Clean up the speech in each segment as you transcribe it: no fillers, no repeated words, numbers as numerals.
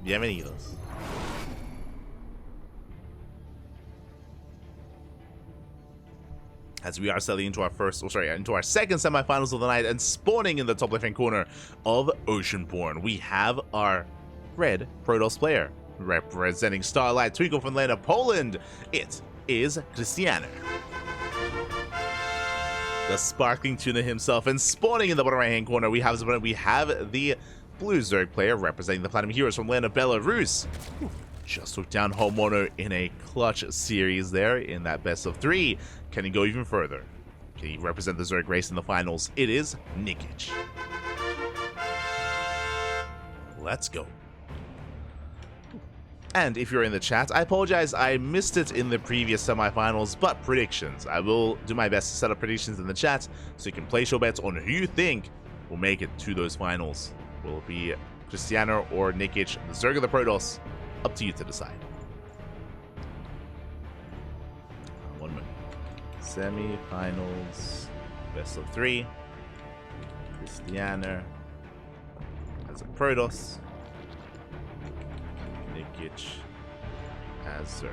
Bienvenidos. As we are settling into our into our second semifinals of the night and spawning in the top left-hand corner of Oceanborn, we have our red Protoss player. Representing Starlight Twinkle from the land of Poland, it is Krystianer. The Sparkling Tuna himself, and spawning in the bottom right-hand corner, we have the blue Zerg player representing the Platinum Heroes from the land of Belarus. Just took down Homono in a clutch series there in that best of 3. Can he go even further? Can he represent the Zerg race in the finals? It is Nikich. Let's go. And if you're in the chat, I apologize, I missed it in the previous semifinals, but predictions. I will do my best to set up predictions in the chat so you can place your bets on who you think will make it to those finals. Will it be Krystianer or Nikich, the Zerg or the Protoss? Up to you to decide. 1 minute. Semi-finals, best of 3. Krystianer as a Protoss. Nikich as Zerg.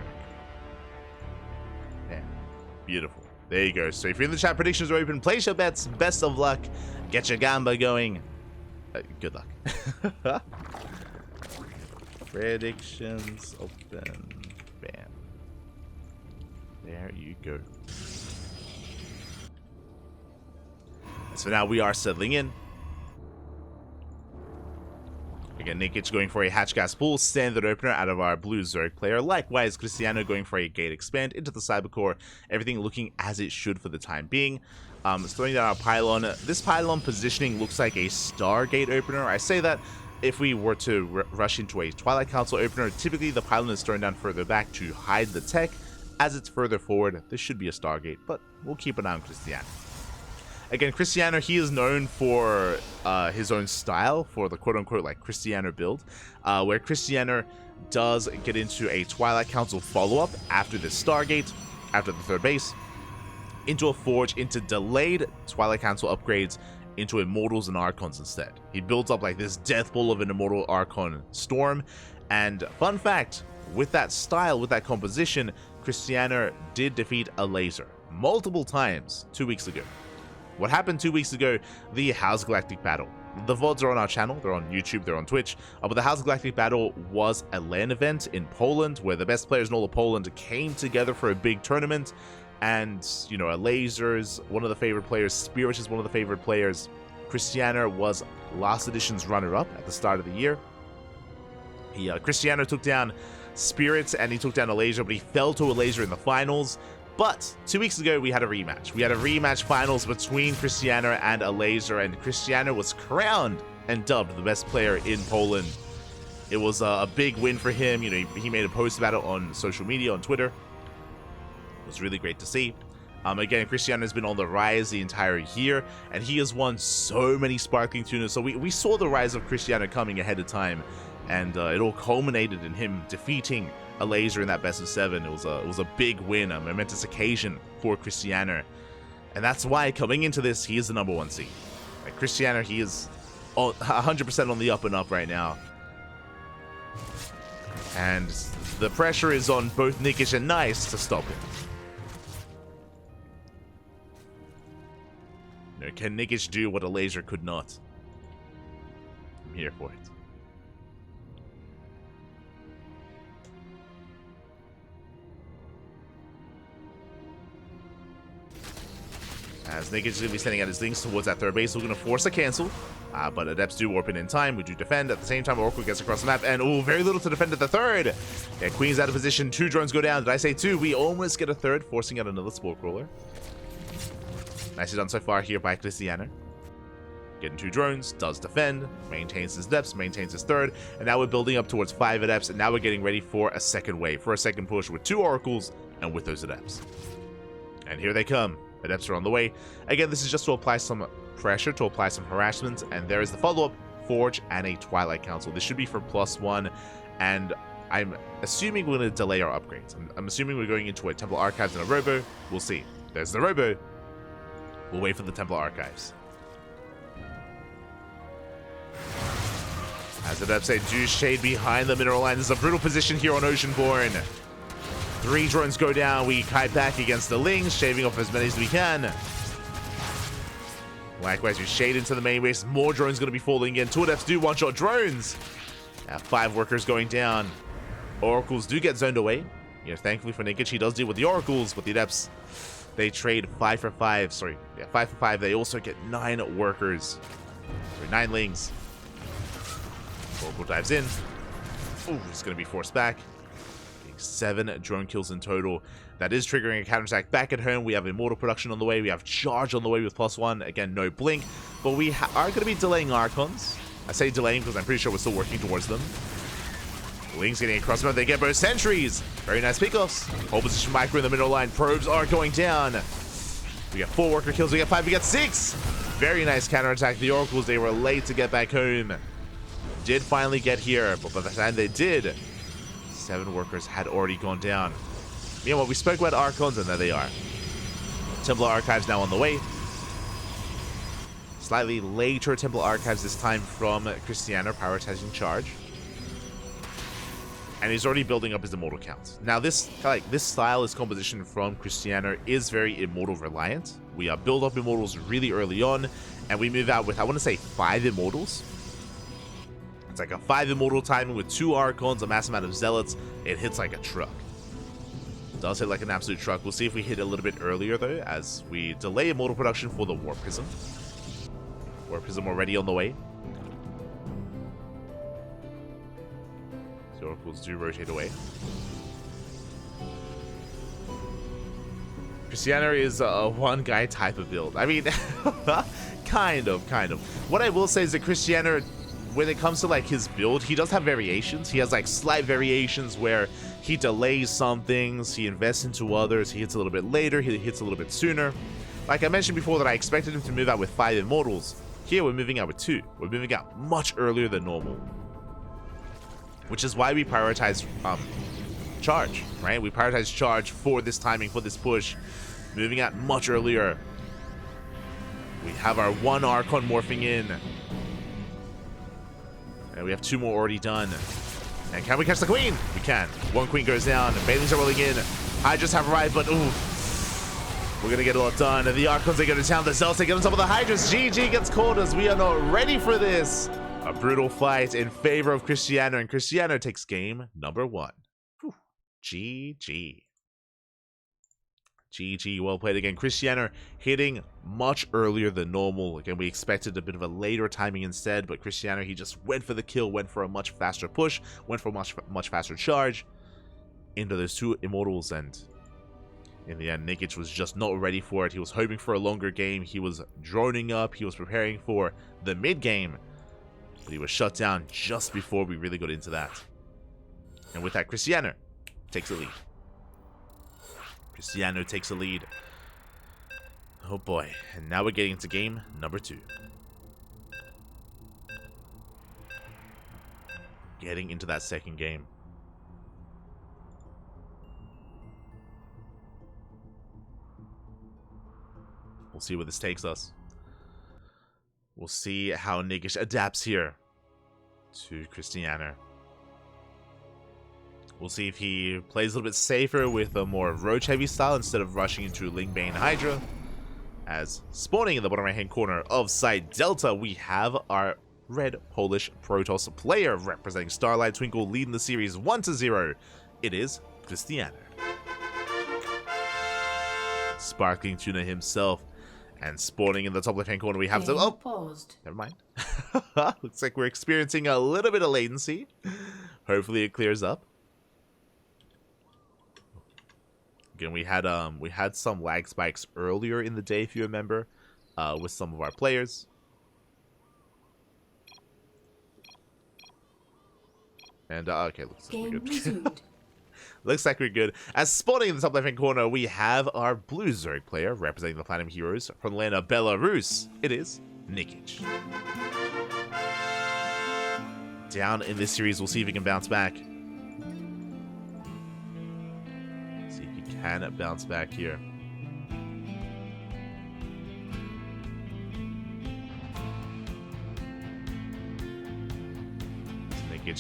Yeah, beautiful. There you go. So if you're in the chat, predictions are open. Place your bets. Best of luck. Get your gamba going. Good luck. Predictions open. Bam. There you go. So now we are settling in. Again, Nikich going for a Hatch Gas Pool standard opener out of our blue Zerg player. Likewise, Krystianer going for a Gate Expand into the Cybercore. Everything looking as it should for the time being. Throwing down our Pylon. This Pylon positioning looks like a Stargate opener. I say that if we were to rush into a Twilight Council opener, typically the Pylon is thrown down further back to hide the tech. As it's further forward, this should be a Stargate, but we'll keep an eye on Krystianer. Again, Krystianer, he is known for his own style, for the quote-unquote like Krystianer build, where Krystianer does get into a Twilight Council follow-up after the Stargate, after the third base, into a Forge, into delayed Twilight Council upgrades, into Immortals and Archons instead. He builds up like this death ball of an Immortal Archon Storm, and fun fact, with that style, with that composition, Krystianer did defeat a laser multiple times 2 weeks ago. What happened 2 weeks ago? The House Galactic Battle. The VODs are on our channel, they're on YouTube, they're on Twitch, but the House Galactic Battle was a LAN event in Poland where the best players in all of Poland came together for a big tournament, and, you know, a Laser's one of the favorite players, Spirit is one of the favorite players. Krystianer was last edition's runner-up at the start of the year. Krystianer took down Spirits and he took down a Laser, but he fell to a Laser in the finals. But 2 weeks ago, we had a rematch. We had a rematch finals between Krystianer and a Laser, and Krystianer was crowned and dubbed the best player in Poland. It was a big win for him. You know, he made a post about it on social media, on Twitter. It was really great to see. Again, Krystianer has been on the rise the entire year, and he has won so many Sparkling Tunas. So we saw the rise of Krystianer coming ahead of time, and it all culminated in him defeating a Laser in that best of 7. It was a big win, a momentous occasion for Krystianer, and that's why coming into this, he is the #1 seed. Like, Krystianer, he is 100% on the up and up right now, and the pressure is on both Nikich and Nice to stop him. You know, can Nikich do what a Laser could not? I'm here for it. As Nikich is going to be sending out his things towards that third base, we're going to force a cancel. But Adepts do warp in time. We do defend. At the same time, Oracle gets across the map. And, very little to defend at the third. Yeah, Queen's out of position. 2 drones go down. Did I say 2? We almost get a third, forcing out another Spore Crawler. Nicely done so far here by Krystianer. Getting 2 drones, does defend, maintains his depths, maintains his third. And now we're building up towards 5 Adepts. And now we're getting ready for a second wave, for a second push with 2 Oracles and with those Adepts. And here they come. Adepts are on the way. Again, this is just to apply some pressure, to apply some harassment, and there is the follow-up, Forge and a Twilight Council. This should be for +1, and I'm assuming we're going to delay our upgrades. I'm assuming we're going into a Temple Archives and a Robo. We'll see. There's the Robo. We'll wait for the Temple Archives. As the Adepts do shade behind the mineral line. This is a brutal position here on Oceanborn. 3 drones go down. We kite back against the Lings, shaving off as many as we can. Likewise, we shade into the main base. More drones going to be falling in. 2 Adepts do one-shot drones. 5 workers going down. Oracles do get zoned away. You know, thankfully for Nikich, he does deal with the Oracles, but the Adepts, they trade 5 for 5. Sorry, yeah, 5 for 5. They also get 9 workers. Sorry, 9 Lings. Oracle dives in. Ooh, he's going to be forced back. 7 drone kills in total. That is triggering a counterattack back at home. We have Immortal production on the way. We have Charge on the way with +1. Again, no Blink. But we are going to be delaying Archons. I say delaying because I'm pretty sure we're still working towards them. Lings getting across them. They get both sentries. Very nice pickoffs. Whole position micro in the middle line. Probes are going down. We get 4 worker kills. We get 5. We get 6. Very nice counterattack. The Oracles, they were late to get back home. Did finally get here, but by the time they did, 7 workers had already gone down. Meanwhile, we spoke about Archons, and there they are. Templar Archives now on the way. Slightly later Templar Archives this time from Krystianer, prioritizing Charge. And he's already building up his Immortal count. Now this style, this composition from Krystianer is very Immortal reliant. We build up Immortals really early on, and we move out with, I want to say, 5 Immortals. It's like a 5 Immortal timing with 2 Archons, a mass amount of Zealots. It hits like a truck. It does hit like an absolute truck. We'll see if we hit a little bit earlier, though, as we delay Immortal production for the War Prism. War Prism already on the way. The Oracles do rotate away. Krystianer is a one-guy type of build. I mean, kind of. What I will say is that Krystianer, when it comes to like his build, he does have variations. He has like slight variations where he delays some things, he invests into others, he hits a little bit later, he hits a little bit sooner. Like I mentioned before that I expected him to move out with 5 Immortals. Here we're moving out with 2. We're moving out much earlier than normal. Which is why we prioritize Charge, right? We prioritize Charge for this timing, for this push. Moving out much earlier. We have our 1 Archon morphing in. And we have 2 more already done. And can we catch the Queen? We can. 1 Queen goes down. Banelings are rolling in. Hydras have arrived, but ooh. We're going to get a lot done. And the Archons, they go to town. The Zealots, they get on top of the Hydras. GG gets called as we are not ready for this. A brutal fight in favor of Krystianer. And Krystianer takes game number 1. Whew. GG. GG, well played again. Krystianer hitting much earlier than normal. Again, we expected a bit of a later timing instead, but Krystianer, he just went for the kill, went for a much faster push, went for a much faster charge into those 2 Immortals, and in the end, Nikich was just not ready for it. He was hoping for a longer game. He was droning up. He was preparing for the mid-game, but he was shut down just before we really got into that. And with that, Krystianer takes the lead. Krystianer takes a lead. Oh boy. And now we're getting into game number 2. Getting into that second game. We'll see where this takes us. We'll see how Nikich adapts here to Krystianer. We'll see if he plays a little bit safer with a more roach-heavy style instead of rushing into Lingbane Hydra. As spawning in the bottom right-hand corner of Side Delta, we have our red Polish Protoss player representing Starlight Twinkle, leading the series 1-0. It is Krystianer. Sparkling Tuna himself. And spawning in the top left-hand corner, we have some... Oh, paused. Never mind. Looks like we're experiencing a little bit of latency. Hopefully it clears up. Again, we had some lag spikes earlier in the day, if you remember, with some of our players. And okay, looks like we're good. Looks like we're good. As spawning in the top left-hand corner, we have our blue Zerg player representing the Platinum Heroes from the land of Belarus. It is Nikich. Down in this series, we'll see if he can bounce back. See if he can bounce back here.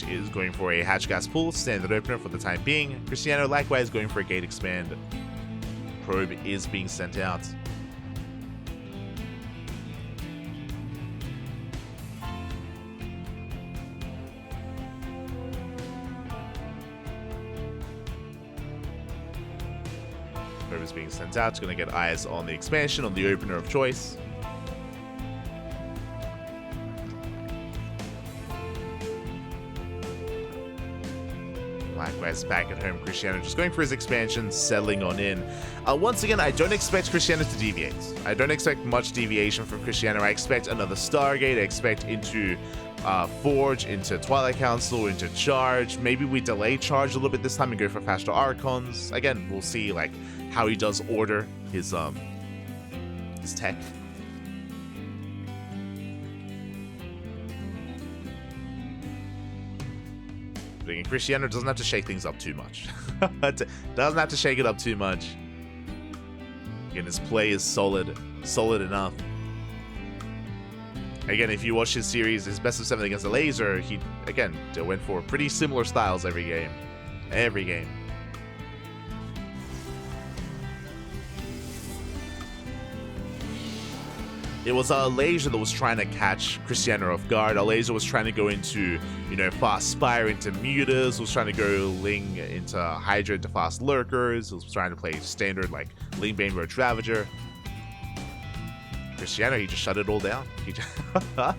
Nikich is going for a hatch gas pull, standard opener for the time being. Krystianer likewise going for a gate expand. Probe is being sent out. Probe is being sent out. It's going to get eyes on the expansion, on the opener of choice. Likewise, back at home, Krystianer just going for his expansion, settling on in. Once again, I don't expect Krystianer to deviate. I don't expect much deviation from Krystianer. I expect another Stargate. I expect into Forge, into Twilight Council, into Charge. Maybe we delay Charge a little bit this time and go for faster Archons. Again, we'll see like how he does order his tech. Krystianer doesn't have to shake things up too much. Doesn't have to shake it up too much. Again, his play is solid enough. Again, if you watch his series, his best of 7 against the Laser, he, again, went for pretty similar styles every game. Every game. It was a Laser that was trying to catch Krystianer off guard. A Laser was trying to go into, you know, fast Spire into Mutas, was trying to go Ling into Hydra into fast Lurkers, was trying to play standard like Ling Bane Roach Ravager. Krystianer, he just shut it all down. He just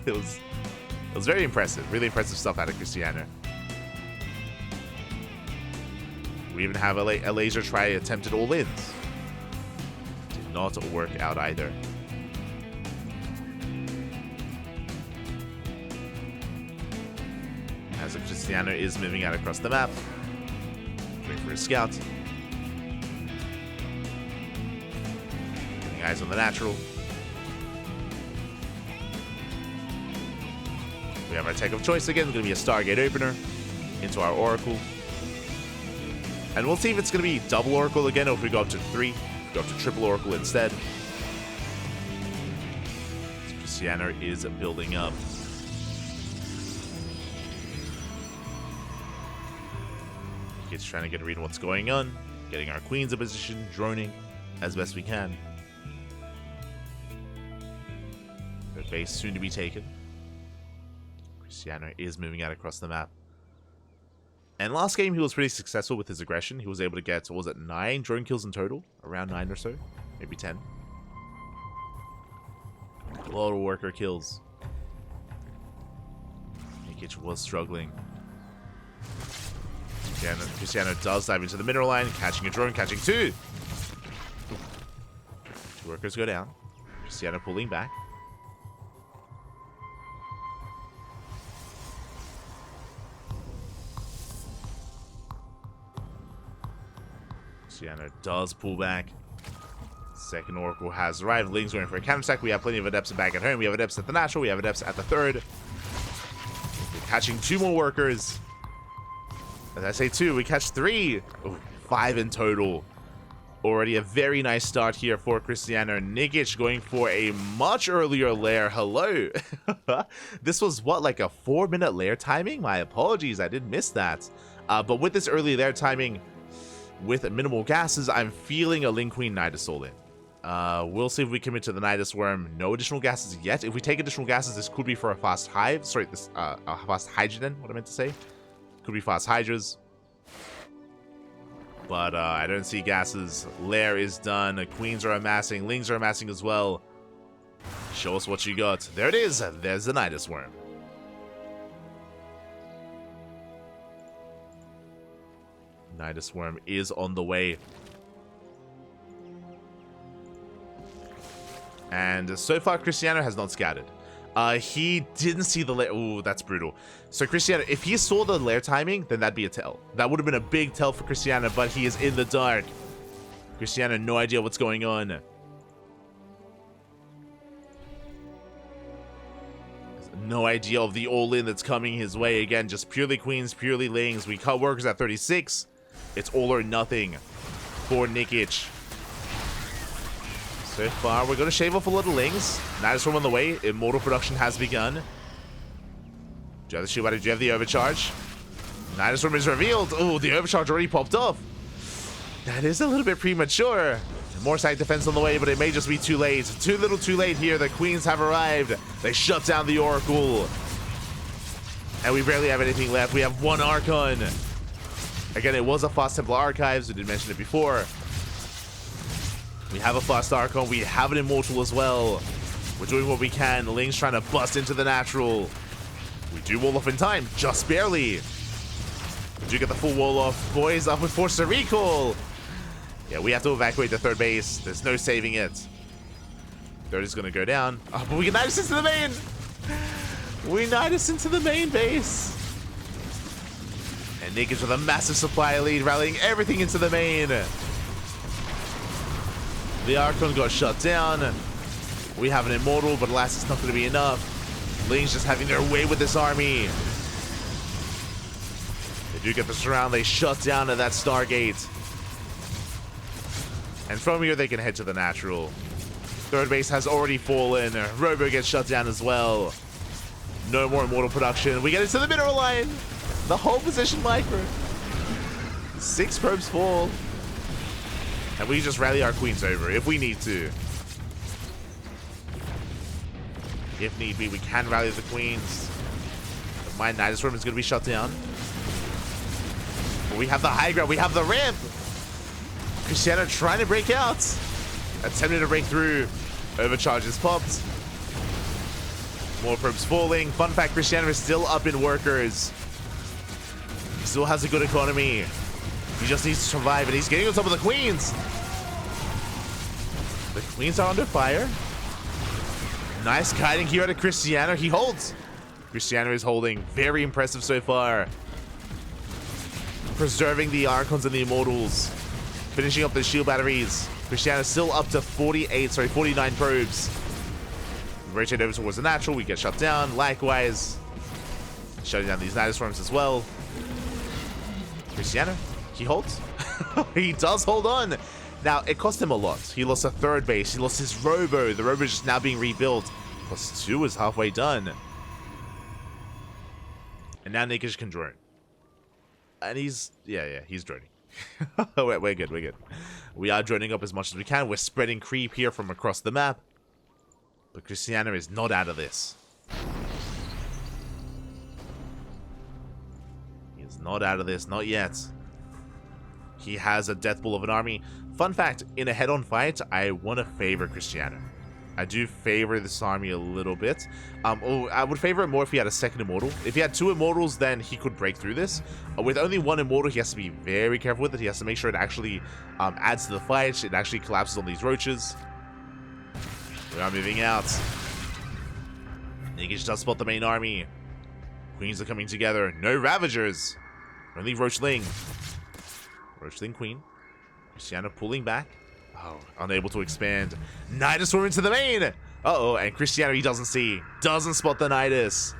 it was very impressive. Really impressive stuff out of Krystianer. We even have a Laser try attempted all-ins. Did not work out either. As Krystianer is moving out across the map. Waiting for his scout. Getting eyes on the natural. We have our tech of choice again. It's going to be a Stargate opener into our Oracle. And we'll see if it's going to be double Oracle again or if we go up to 3. If we go up to triple Oracle instead. So Krystianer is building up. It's trying to get a read on what's going on, getting our queens in position, droning as best we can. Their base soon to be taken. Krystianer is moving out across the map. And last game he was pretty successful with his aggression. He was able to get, what was it, 9 drone kills in total? Around 9 or so, maybe 10. A lot of worker kills. Nikich was struggling. Krystianer does dive into the mineral line, catching a drone, catching 2. 2 workers go down. Krystianer pulling back. Krystianer does pull back. Second Oracle has arrived. Ling's going for a counterattack. We have plenty of adepts back at home. We have adepts at the natural. We have adepts at the 3rd. We're catching 2 more workers. As I say 2, we catch 3. Ooh, 5 in total. Already a very nice start here for Krystianer. Nikich going for a much earlier lair. Hello. This was what, like a 4-minute lair timing? My apologies, I did miss that. But with this early lair timing, with minimal gases, I'm feeling a Ling Queen Nidus all in. We'll see if we commit to the Nidus Worm. No additional gases yet. If we take additional gases, this could be for a fast hive. Sorry, this a fast hydrogen, what I meant to say. Could be fast hydras. But I don't see gases. Lair is done. Queens are amassing. Lings are amassing as well. Show us what you got. There it is. There's the Nidus Worm. Nidus Worm is on the way. And so far, Krystianer has not scouted. He didn't see the lair. Ooh, that's brutal. So Krystianer, if he saw the lair timing, then that'd be a tell. That would have been a big tell for Krystianer, but he is in the dark. Krystianer, no idea what's going on. No idea of the all-in that's coming his way. Again, just purely queens, purely lings. We cut workers at 36. It's all or nothing for Nikich. So far, we're going to shave off a little lings. Nidus Worm on the way. Immortal production has begun. Do you have the shield battery? Do you have the overcharge? Nidus Worm is revealed. Oh, the overcharge already popped off. That is a little bit premature. More side defense on the way, but it may just be too late. Too little too late here. The queens have arrived. They shut down the Oracle. And we barely have anything left. We have one Archon. Again, it was a Fast Templar Archives. We did mention it before. We have a Fast Archon. We have an Immortal as well. We're doing what we can. Ling's trying to bust into the natural. We do wall off in time. Just barely. We do get the full wall off. Boys up with Force to Recall. Yeah, we have to evacuate the third base. There's no saving it. Third is going to go down. Oh, but we can Nidus into the main. We Nidus into the main base. And Nikich with a massive supply lead, rallying everything into the main. The Archon got shut down. We have an Immortal, but alas, it's not going to be enough. Ling's just having their way with this army. They do get the surround. They shut down at that Stargate. And from here, they can head to the natural. Third base has already fallen. Robo gets shut down as well. No more Immortal production. We get into the mineral line. The whole position micro. 6 probes fall. And we just rally our queens over if we need to. If need be, we can rally the queens. But my Nidus Worm is going to be shut down. But we have the high ground. We have the ramp. Krystianer trying to break out. Attempting to break through. Overcharge is popped. More probes falling. Fun fact, Krystianer is still up in workers. He still has a good economy. He just needs to survive, and he's getting on top of the queens. The queens are under fire. Nice kiting here out of Krystianer. He holds. Krystianer is holding. Very impressive so far. Preserving the Archons and the Immortals. Finishing up the shield batteries. Krystianer still up to 49 probes. Rotate over towards the natural. We get shut down. Likewise. Shutting down these Nidus Worms as well. Krystianer. He holds. He does hold on. Now, it cost him a lot. He lost a third base. He lost his Robo. The Robo is just now being rebuilt. +2 is halfway done. And now Nikich can drone. And he's... Yeah, he's droning. We're good, we're good. We are droning up as much as we can. We're spreading creep here from across the map. But Krystianer is not out of this. He's not out of this, not yet. He has a death ball of an army. Fun fact, in a head-on fight, I want to favor Krystianer. I do favor this army a little bit. I would favor it more if he had a second Immortal. If he had 2 Immortals, then he could break through this. With only 1 Immortal, he has to be very careful with it. He has to make sure it actually adds to the fight. It actually collapses on these roaches. We are moving out. Nikich does spot the main army. Queens are coming together. No Ravagers. Only Roachling. Roachling Queen. Krystianer pulling back. Oh, unable to expand. Nidus Worm into the main. Uh-oh, and Krystianer he doesn't see. Doesn't spot the Nidus.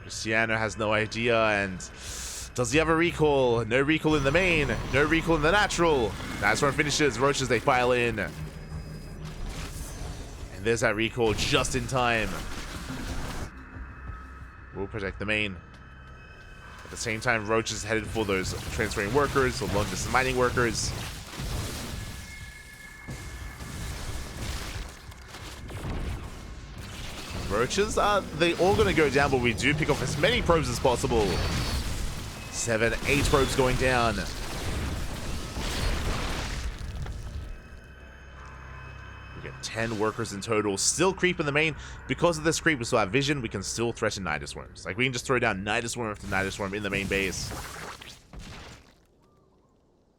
Krystianer has no idea, and does he have a recall? No recall in the main. No recall in the natural. Nidus Worm finishes. Roaches, they file in. And there's that recall just in time. We'll protect the main. At the same time, Roach is headed for those transferring workers, or long-distance mining workers. Roaches, they all going to go down, but we do pick off as many probes as possible. 7, 8 probes going down. We get 10 workers in total. Still creep in the main. Because of this creep, we still have vision. We can still threaten Nidus Worms. Like, we can just throw down Nidus Worm after Nidus Worm in the main base.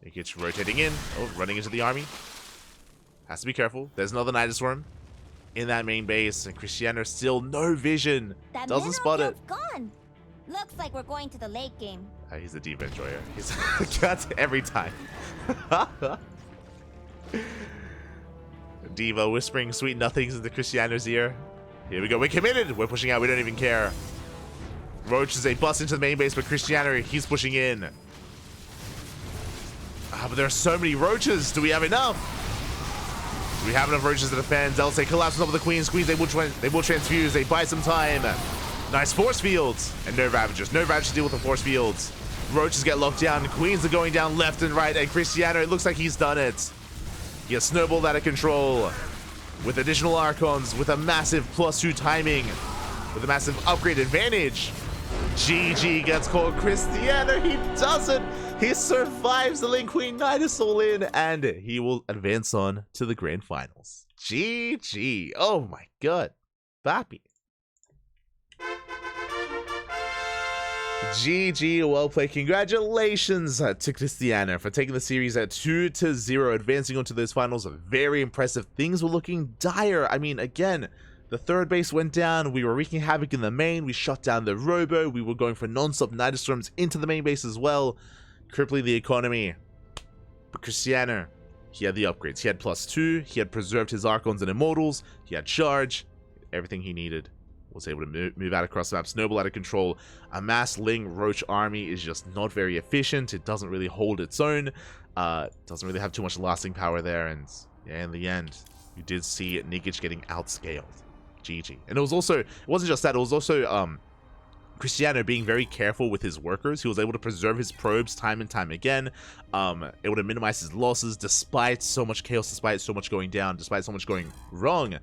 Nikich rotating in. Oh, running into the army. Has to be careful. There's another Nidus Worm in that main base. And Krystianer still no vision. That doesn't spot it. Gone. Looks like we're going to the late game. He's a deep enjoyer. He's got every time. Diva whispering sweet nothings into Krystianer's ear. Here we go. We're committed. We're pushing out. We don't even care. Roach is a bust into the main base, but Krystianer, he's pushing in. But there are so many roaches. Do we have enough? Do we have enough roaches to defend? Delta collapses over the queens. Queens, they will transfuse. They buy some time. Nice force fields. And no Ravagers. No Ravagers to deal with the force fields. Roaches get locked down. Queens are going down left and right. And Krystianer, it looks like he's done it. He has snowballed out of control. With additional Archons. With a massive +2 timing. With a massive upgrade advantage. GG gets called. Krystianer, he does it. He survives the Link Queen Nidus all in. And he will advance on to the grand finals. GG. Oh my god. Bappy. GG, well played. Congratulations to Krystianer for taking the series at 2-0, advancing onto those finals. Very impressive. Things were looking dire. I mean, again, the third base went down. We were wreaking havoc in the main. We shut down the Robo. We were going for non-stop Nidus Storms into the main base as well, crippling the economy. But Krystianer, he had the upgrades. He had +2. He had preserved his Archons and Immortals. He had charge. Everything he needed. Was able to move out across the map, snowball out of control. A mass Ling Roach army is just not very efficient. It doesn't really hold its own. Doesn't really have too much lasting power there. And yeah, in the end, you did see Nikich getting outscaled. GG. And it wasn't just that. It was also Krystianer being very careful with his workers. He was able to preserve his probes time and time again. Able to minimize his losses despite so much chaos, despite so much going down, despite so much going wrong.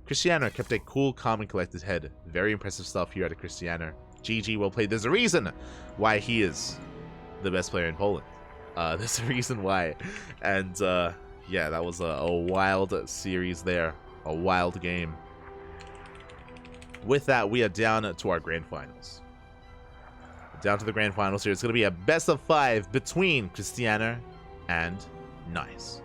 Krystianer kept a cool, calm, and collected head. Very impressive stuff here out of Krystianer. GG, well played. There's a reason why he is the best player in Poland. There's a reason why. And yeah, that was a wild series there. A wild game. With that, we are down to our grand finals. Down to the grand finals here. It's going to be a best of 5 between Krystianer and Nice.